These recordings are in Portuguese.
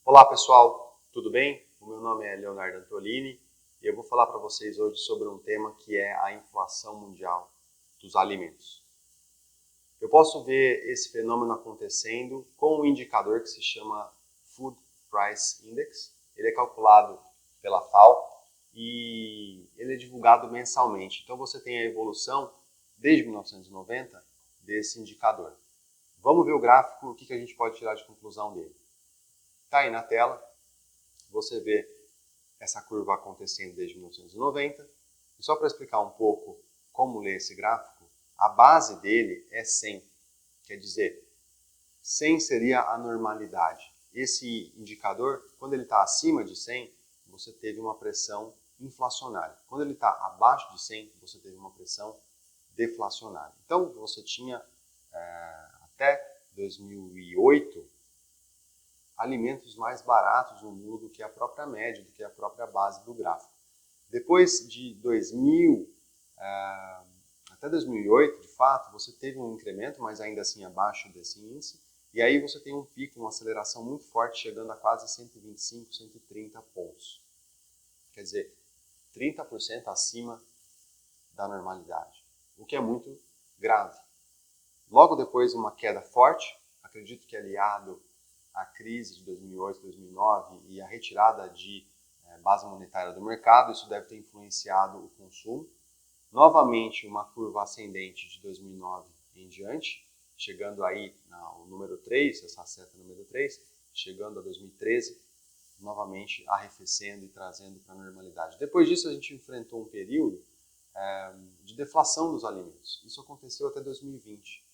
Olá pessoal, tudo bem? O meu nome é Leonardo Antolini e eu vou falar para vocês hoje sobre um tema que é a inflação mundial dos alimentos. Eu posso ver esse fenômeno acontecendo com um indicador que se chama Food Price Index. Ele é calculado pela FAO e ele é divulgado mensalmente. Então você tem a evolução desde 1990 desse indicador. Vamos ver o gráfico, o que a gente pode tirar de conclusão dele. Está aí na tela, você vê essa curva acontecendo desde 1990. E só para explicar um pouco como ler esse gráfico, a base dele é 100. Quer dizer, 100 seria a normalidade. Esse indicador, quando ele está acima de 100, você teve uma pressão inflacionária. Quando ele está abaixo de 100, você teve uma pressão deflacionária. Então, você tinha até 2008 alimentos mais baratos no mundo do que a própria média, do que a própria base do gráfico. Depois de 2000 até 2008, de fato, você teve um incremento, mas ainda assim abaixo desse índice, e aí você tem um pico, uma aceleração muito forte, chegando a quase 125, 130 pontos. Quer dizer, 30% acima da normalidade, o que é muito grave. Logo depois, uma queda forte, acredito que aliado à crise de 2008, 2009 e a retirada de base monetária do mercado, isso deve ter influenciado o consumo. Novamente, uma curva ascendente de 2009 em diante, chegando aí ao número 3, essa seta número 3, chegando a 2013, novamente arrefecendo e trazendo para a normalidade. Depois disso, a gente enfrentou um período de deflação dos alimentos. Isso aconteceu até 2020.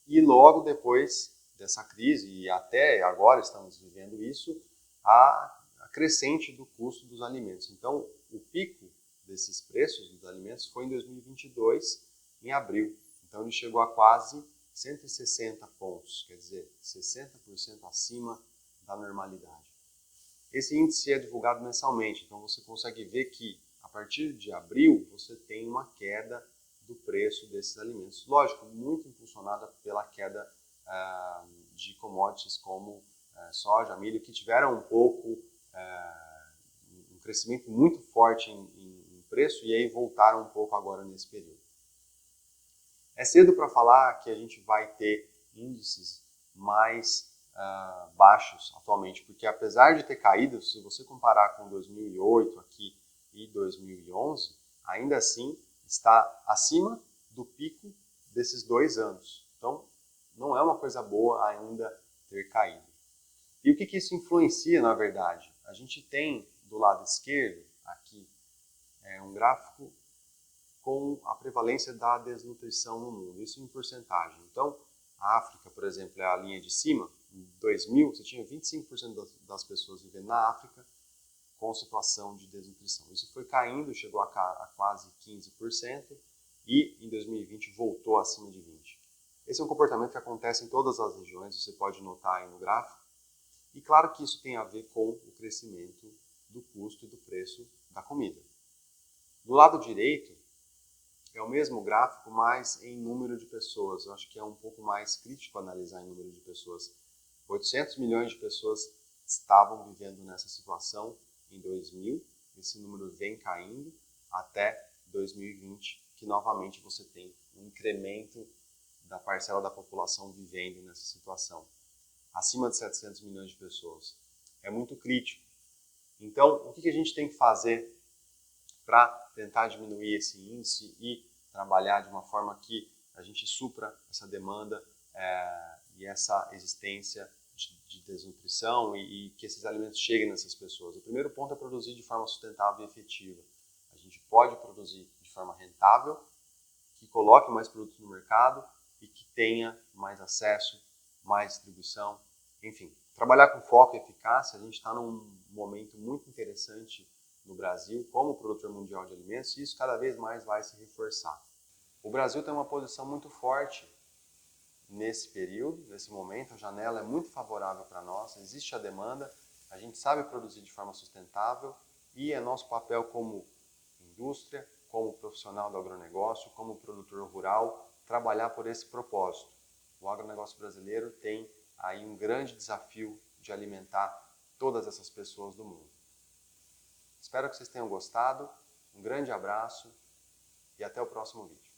E logo depois dessa crise, e até agora estamos vivendo isso, a crescente do custo dos alimentos. Então, o pico desses preços dos alimentos foi em 2022, em abril. Então, ele chegou a quase 160 pontos, quer dizer, 60% acima da normalidade. Esse índice é divulgado mensalmente, então você consegue ver que a partir de abril você tem uma queda do preço desses alimentos. Lógico, muito impulsionada pela queda de commodities como soja, milho, que tiveram um pouco, um crescimento muito forte em preço e aí voltaram um pouco agora nesse período. É cedo para falar que a gente vai ter índices mais baixos atualmente, porque apesar de ter caído, se você comparar com 2008 aqui e 2011, ainda assim está acima do pico desses 2 anos. Então, não é uma coisa boa ainda ter caído. E o que isso influencia, na verdade? A gente tem do lado esquerdo, aqui, um gráfico com a prevalência da desnutrição no mundo, isso em porcentagem. Então, a África, por exemplo, é a linha de cima. Em 2000, você tinha 25% das pessoas vivendo na África com situação de desnutrição. Isso foi caindo, chegou a quase 15% e em 2020 voltou acima de 20%. Esse é um comportamento que acontece em todas as regiões, você pode notar aí no gráfico. E claro que isso tem a ver com o crescimento do custo e do preço da comida. Do lado direito, é o mesmo gráfico, mas em número de pessoas. Eu acho que é um pouco mais crítico analisar em número de pessoas. 800 milhões de pessoas estavam vivendo nessa situação em 2000. Esse número vem caindo até 2020, que novamente você tem um incremento da parcela da população vivendo nessa situação. Acima de 700 milhões de pessoas. É muito crítico. Então, o que a gente tem que fazer para tentar diminuir esse índice e trabalhar de uma forma que a gente supra essa demanda e essa existência de desnutrição e que esses alimentos cheguem nessas pessoas? O primeiro ponto é produzir de forma sustentável e efetiva. A gente pode produzir de forma rentável, que coloque mais produtos no mercado e que tenha mais acesso, mais distribuição, enfim. Trabalhar com foco e eficácia, a gente está num momento muito interessante no Brasil como produtor mundial de alimentos e isso cada vez mais vai se reforçar. O Brasil tem uma posição muito forte nesse período, nesse momento, a janela é muito favorável para nós, existe a demanda, a gente sabe produzir de forma sustentável e é nosso papel como indústria, como profissional do agronegócio, como produtor rural, trabalhar por esse propósito. O agronegócio brasileiro tem aí um grande desafio de alimentar todas essas pessoas do mundo. Espero que vocês tenham gostado. Um grande abraço e até o próximo vídeo.